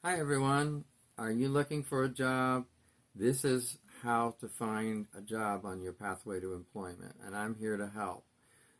Hi everyone. Are you looking for a job? This is how to find a job on your pathway to employment, and I'm here to help.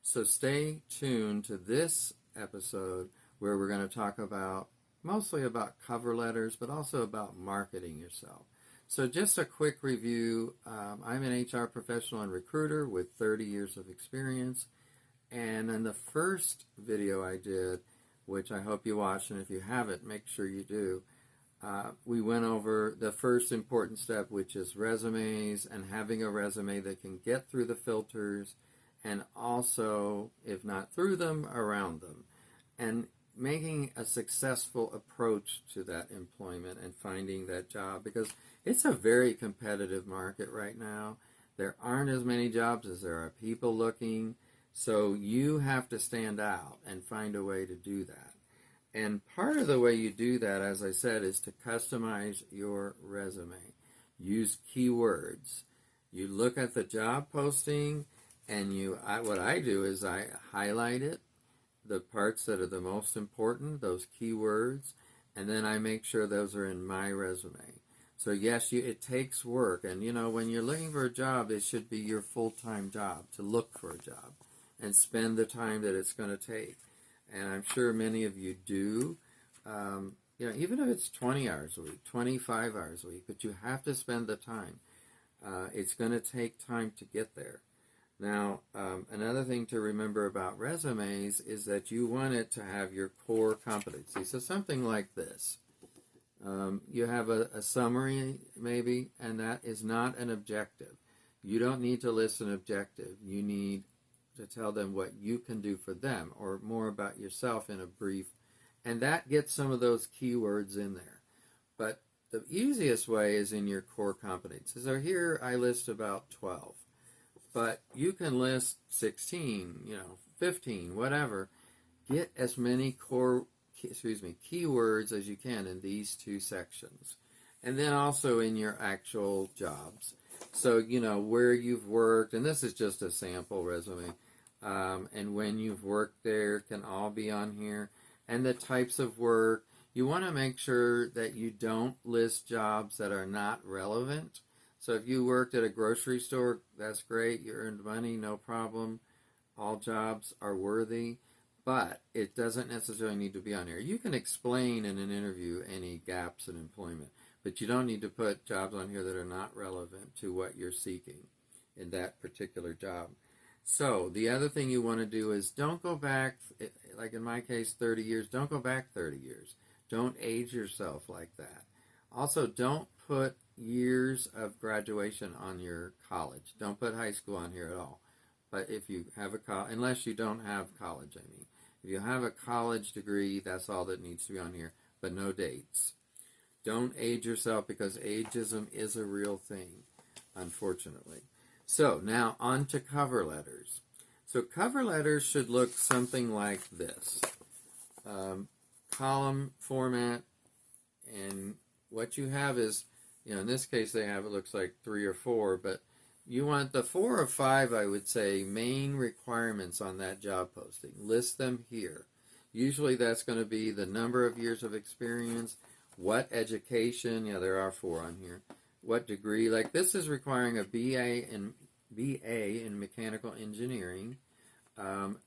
So stay tuned to this episode where we're going to talk about mostly about cover letters, but also about marketing yourself. So just a quick review. I'm an HR professional and recruiter with 30 years of experience. And in the first video I did, which I hope you watched, and if you haven't, make sure you do, we went over the first important step, which is resumes and having a resume that can get through the filters and also, if not through them, around them. And making a successful approach to that employment and finding that job, because it's a very competitive market right now. There aren't as many jobs as there are people looking, so you have to stand out and find a way to do that. And part of the way you do that, as I said, is to customize your resume. Use keywords. You look at the job posting, and what I do is I highlight it, the parts that are the most important, those keywords, and then I make sure those are in my resume. So yes, it takes work, and when you're looking for a job, it should be your full-time job to look for a job and spend the time that it's going to take. And I'm sure many of you do, even if it's 20 hours a week, 25 hours a week, but you have to spend the time. It's going to take time to get there. Now, another thing to remember about resumes is that you want it to have your core competency. So something like this. You have a summary, maybe, and that is not an objective. You don't need to list an objective. You need to tell them what you can do for them, or more about yourself in a brief, and that gets some of those keywords in there. But the easiest way is in your core competencies. So here I list about 12, but you can list 16, 15, whatever. Get as many keywords as you can in these two sections, and then also in your actual jobs. So, where you've worked, and this is just a sample resume, and when you've worked there can all be on here, and the types of work. You want to make sure that you don't list jobs that are not relevant. So if you worked at a grocery store, that's great. You earned money, no problem. All jobs are worthy, but it doesn't necessarily need to be on here. You can explain in an interview any gaps in employment, but you don't need to put jobs on here that are not relevant to what you're seeking in that particular job. So the other thing you want to do is don't go back, like in my case, 30 years. Don't go back 30 years. Don't age yourself like that. Also, don't put years of graduation on your college. Don't put high school on here at all. But if you have unless you don't have college, I mean. If you have a college degree, that's all that needs to be on here, but no dates. Don't age yourself, because ageism is a real thing, unfortunately. So now on to cover letters. So cover letters should look something like this. Column format, and what you have is, in this case it looks like 3 or 4, but you want the 4 or 5, I would say, main requirements on that job posting. List them here. Usually that's going to be the number of years of experience, what education, there are 4 on here, what degree. Like this is requiring a BA in mechanical engineering, and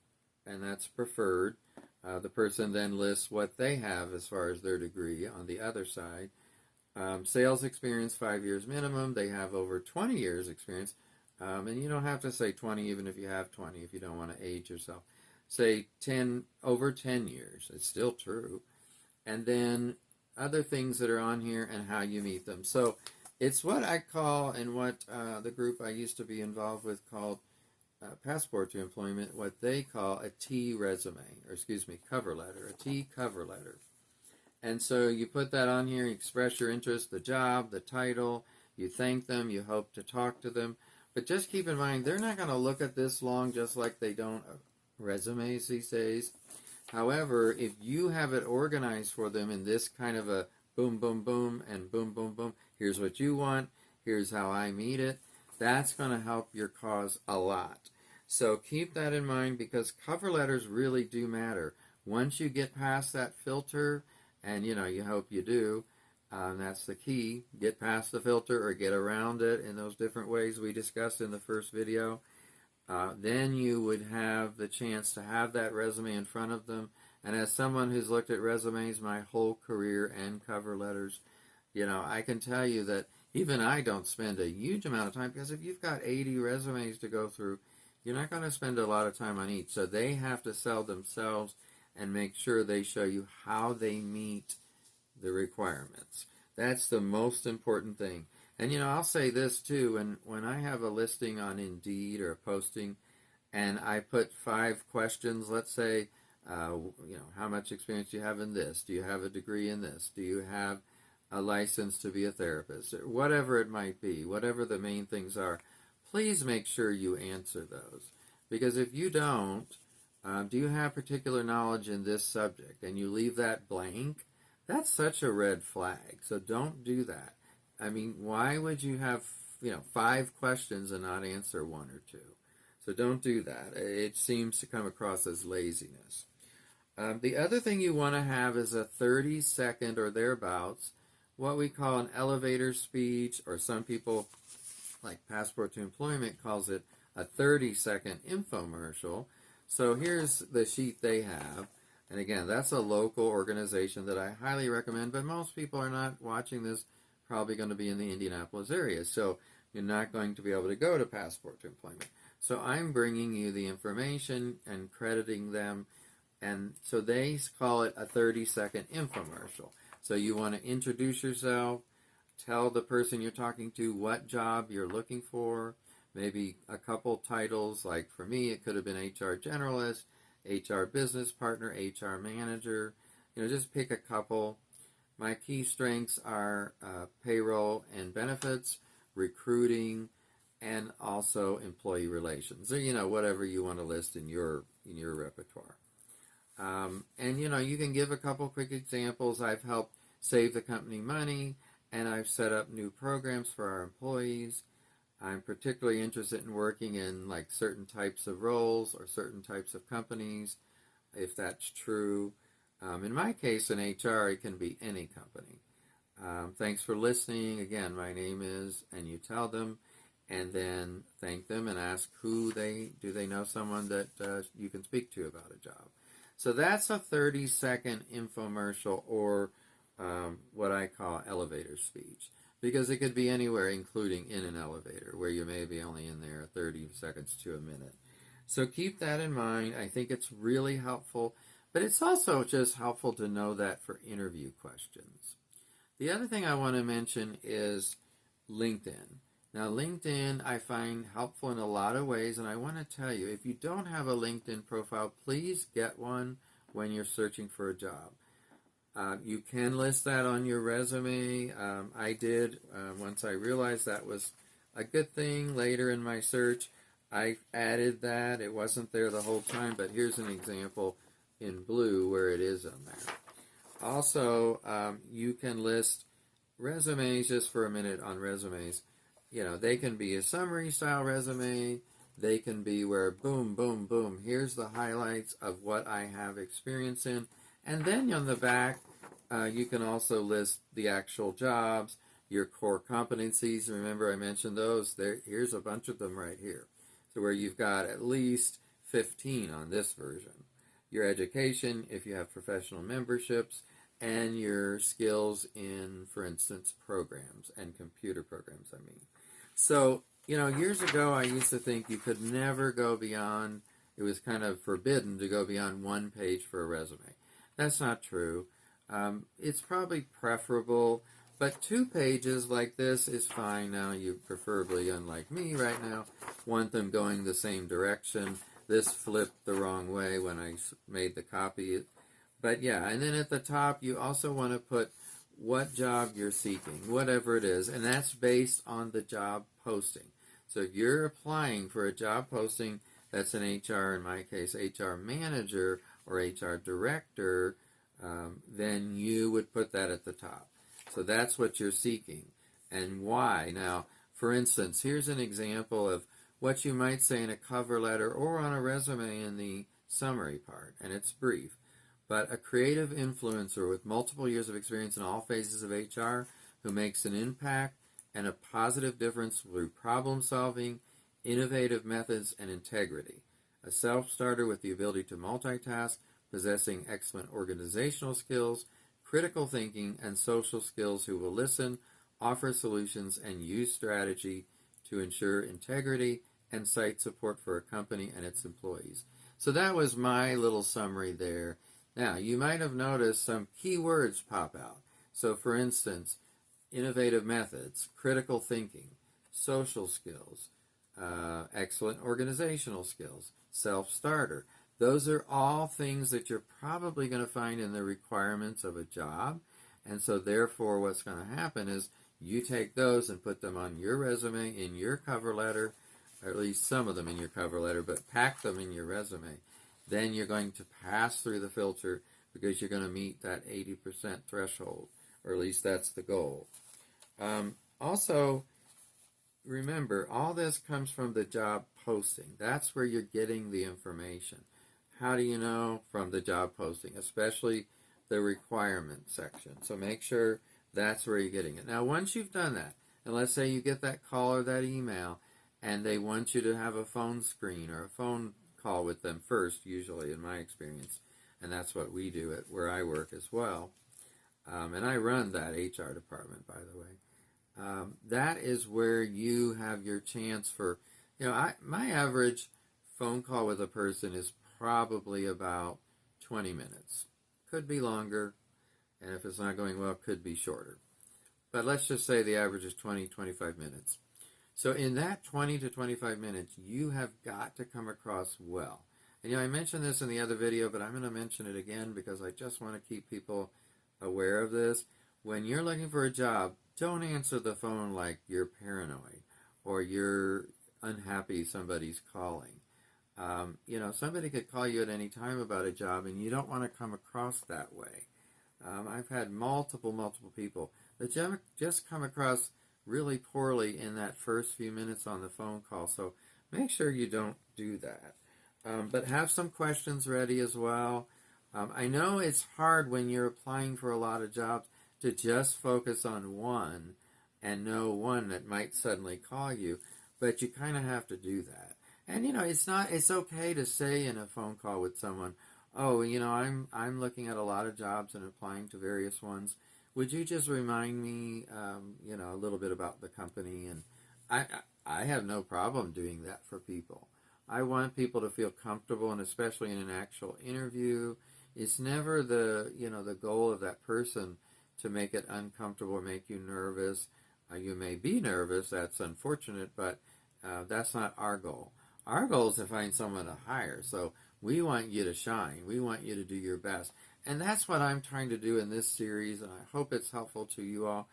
that's preferred. The person then lists what they have as far as their degree on the other side. Sales experience, 5 years minimum. They have over 20 years experience. And you don't have to say 20 even if you have 20, if you don't want to age yourself. Say over 10 years. It's still true. And then other things that are on here and how you meet them. So it's what I call, and what the group I used to be involved with called Passport to Employment, what they call a T resume, cover letter, a T cover letter. And so you put that on here, you express your interest, the job, the title, you thank them, you hope to talk to them. But just keep in mind, they're not going to look at this long, just like they don't resumes these days. However, if you have it organized for them in this kind of a boom, boom, boom, and boom, boom, boom, here's what you want, here's how I meet it, that's going to help your cause a lot. So keep that in mind, because cover letters really do matter. Once you get past that filter and you hope you do. That's the key. Get past the filter or get around it in those different ways we discussed in the first video. Then you would have the chance to have that resume in front of them. And as someone who's looked at resumes my whole career and cover letters, I can tell you that even I don't spend a huge amount of time, because if you've got 80 resumes to go through, you're not going to spend a lot of time on each. So they have to sell themselves and make sure they show you how they meet the requirements. That's the most important thing. And I'll say this too, when I have a listing on Indeed or a posting, and I put 5 questions, let's say, how much experience do you have in this? Do you have a degree in this? Do you have a license to be a therapist? Or whatever it might be, whatever the main things are, please make sure you answer those. Because if you don't, do you have particular knowledge in this subject, and you leave that blank, that's such a red flag. So don't do that. I mean, why would you have 5 questions and not answer 1 or 2? So don't do that. It seems to come across as laziness. The other thing you want to have is a 30-second or thereabouts, what we call an elevator speech, or some people, like Passport to Employment, calls it a 30-second infomercial. So here's the sheet they have. And again, that's a local organization that I highly recommend, but most people are not watching this probably going to be in the Indianapolis area. So you're not going to be able to go to Passport to Employment. So I'm bringing you the information and crediting them. And so they call it a 30-second infomercial. So you want to introduce yourself, tell the person you're talking to what job you're looking for, maybe a couple titles, like for me it could have been HR generalist, HR business partner, HR manager. Just pick a couple. My key strengths are payroll and benefits, recruiting, and also employee relations, or whatever you want to list in your repertoire. And you can give a couple quick examples. I've helped save the company money, and I've set up new programs for our employees. I'm particularly interested in working in like certain types of roles or certain types of companies, if that's true. In my case, in HR, it can be any company. Thanks for listening. Again, my name is, and you tell them, and then thank them and ask do they know someone that you can speak to about a job. So that's a 30-second infomercial, or what I call elevator speech, because it could be anywhere, including in an elevator, where you may be only in there 30 seconds to a minute. So keep that in mind. I think it's really helpful, but it's also just helpful to know that for interview questions. The other thing I want to mention is LinkedIn. Now, LinkedIn I find helpful in a lot of ways, and I want to tell you, if you don't have a LinkedIn profile, please get one when you're searching for a job. You can list that on your resume. I did once I realized that was a good thing later in my search. I added that. It wasn't there the whole time, but here's an example in blue where it is on there. Also, you can list resumes, just for a minute on resumes. They can be a summary style resume. They can be where boom, boom, boom, here's the highlights of what I have experience in. And then on the back, you can also list the actual jobs, your core competencies. Remember I mentioned those. Here's a bunch of them right here. So where you've got at least 15 on this version. Your education, if you have professional memberships, and your skills in, for instance, programs and computer programs, So, years ago I used to think you could never go beyond, it was kind of forbidden to go beyond 1 page for a resume. That's not true. It's probably preferable, but 2 pages like this is fine. Now, you preferably, unlike me right now, want them going the same direction. This flipped the wrong way when I made the copy. But yeah, and then at the top, you also want to put what job you're seeking, whatever it is, and that's based on the job posting. So if you're applying for a job posting that's an HR, in my case, HR manager or HR director, then you would put that at the top. So that's what you're seeking and why. Now, for instance, here's an example of what you might say in a cover letter or on a resume in the summary part, and it's brief. but a creative influencer with multiple years of experience in all phases of HR who makes an impact and a positive difference through problem solving, innovative methods, and integrity. A self-starter with the ability to multitask, possessing excellent organizational skills, critical thinking, and social skills who will listen, offer solutions, and use strategy to ensure integrity and site support for a company and its employees. So that was my little summary there. Now, you might have noticed some key words pop out. So, for instance, innovative methods, critical thinking, social skills, excellent organizational skills, self-starter. Those are all things that you're probably going to find in the requirements of a job. And so therefore what's going to happen is you take those and put them on your resume, in your cover letter, or at least some of them in your cover letter, but pack them in your resume. Then you're going to pass through the filter because you're going to meet that 80% threshold, or at least that's the goal. Also, remember, all this comes from the job posting. That's where you're getting the information. How do you know? From the job posting, especially the requirement section. So make sure that's where you're getting it. Now, once you've done that, and let's say you get that call or that email, and they want you to have a phone screen or a phone call with them first, usually in my experience, and that's what we do at where I work as well. And I run that HR department, by the way. That is where you have your chance for, my average phone call with a person is probably about 20 minutes. Could be longer, and if it's not going well, could be shorter. But let's just say the average is 20, 25 minutes. So in that 20 to 25 minutes, you have got to come across well. And I mentioned this in the other video, but I'm going to mention it again because I just want to keep people aware of this. When you're looking for a job, don't answer the phone like you're paranoid or you're unhappy somebody's calling. Somebody could call you at any time about a job, and you don't want to come across that way. I've had multiple people that just come across really poorly in that first few minutes on the phone call. So make sure you don't do that. But have some questions ready as well. I know it's hard when you're applying for a lot of jobs to just focus on one and know one that might suddenly call you, but you kind of have to do that. And it's okay to say in a phone call with someone, oh, I'm looking at a lot of jobs and applying to various ones. Would you just remind me, a little bit about the company? And I have no problem doing that for people. I want people to feel comfortable, and especially in an actual interview, it's never the goal of that person to make it uncomfortable or make you nervous. You may be nervous, that's unfortunate, but that's not our goal. Our goal is to find someone to hire, so we want you to shine. We want you to do your best. And that's what I'm trying to do in this series, and I hope it's helpful to you all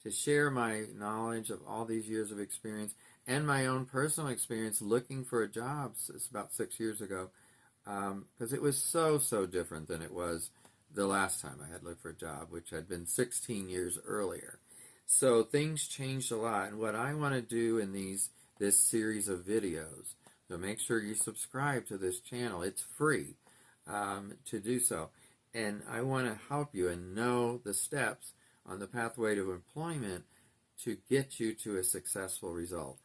to share my knowledge of all these years of experience and my own personal experience looking for a job. It's about 6 years ago, because it was so different than it was the last time I had looked for a job, which had been 16 years earlier. So things changed a lot, and what I want to do in this series of videos, so make sure you subscribe to this channel. It's free to do so. And I want to help you and know the steps on the pathway to employment to get you to a successful result.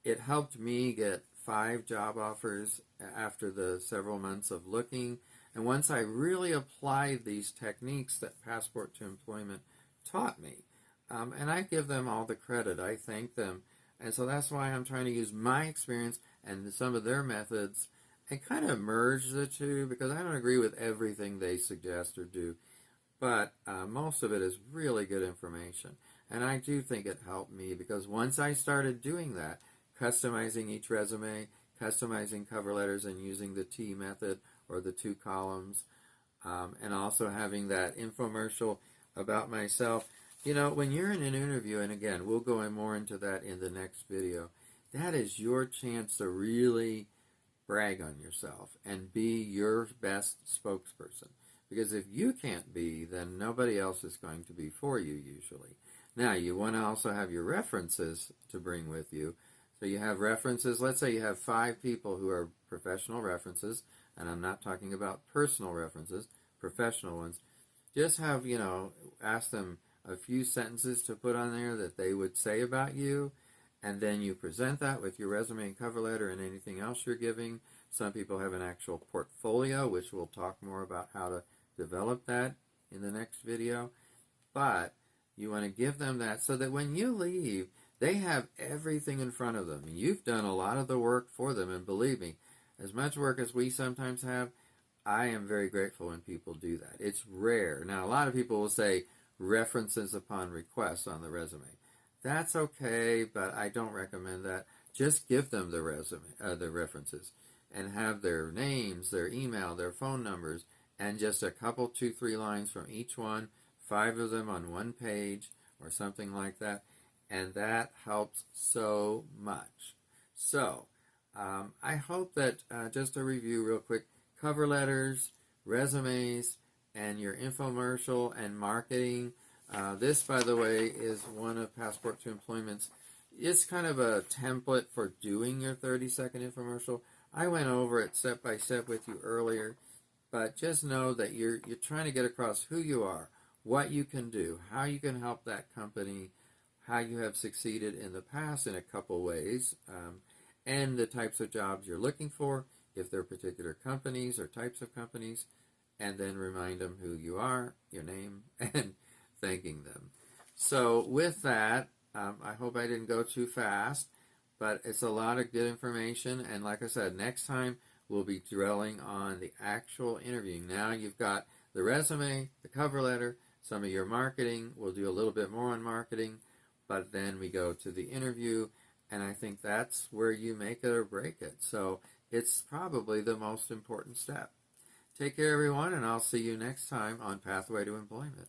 It helped me get 5 job offers after the several months of looking. And once I really applied these techniques that Passport to Employment taught me, and I give them all the credit, I thank them. And so that's why I'm trying to use my experience and some of their methods and kind of merge the two, because I don't agree with everything they suggest or do. But most of it is really good information. And I do think it helped me, because once I started doing that, customizing each resume, customizing cover letters and using the T method or the 2 columns, and also having that infomercial about myself. When you're in an interview, and again, we'll go more into that in the next video, that is your chance to really brag on yourself and be your best spokesperson. Because if you can't be, then nobody else is going to be for you usually. Now, you want to also have your references to bring with you. So you have references. Let's say you have 5 people who are professional references, and I'm not talking about personal references. professional ones, just have, ask them a few sentences to put on there that they would say about you, and then you present that with your resume and cover letter and anything else you're giving. Some people have an actual portfolio, which we'll talk more about how to develop that in the next video. But you want to give them that so that when you leave, they have everything in front of them. You've done a lot of the work for them, and believe me, as much work as we sometimes have, I am very grateful when people do that. It's rare. Now, a lot of people will say references upon request on the resume. That's okay, but I don't recommend that. Just give them the the references, and have their names, their email, their phone numbers, and just a couple, 2-3 lines from each one, 5 of them on one page or something like that, and that helps so much. So, I hope that, just a review real quick, cover letters, resumes, and your infomercial and marketing. This, by the way, is one of Passport to Employment's. It's kind of a template for doing your 30-second infomercial. I went over it step by step with you earlier, but just know that you're trying to get across who you are, what you can do, how you can help that company, how you have succeeded in the past in a couple ways, and the types of jobs you're looking for, if they're particular companies or types of companies, and then remind them who you are, your name, and thanking them. So with that, I hope I didn't go too fast, but it's a lot of good information, and like I said, next time we'll be drilling on the actual interviewing. Now you've got the resume, the cover letter, some of your marketing. We'll do a little bit more on marketing, but then we go to the interview, and I think that's where you make it or break it. So it's probably the most important step. Take care, everyone, and I'll see you next time on Pathway to Employment.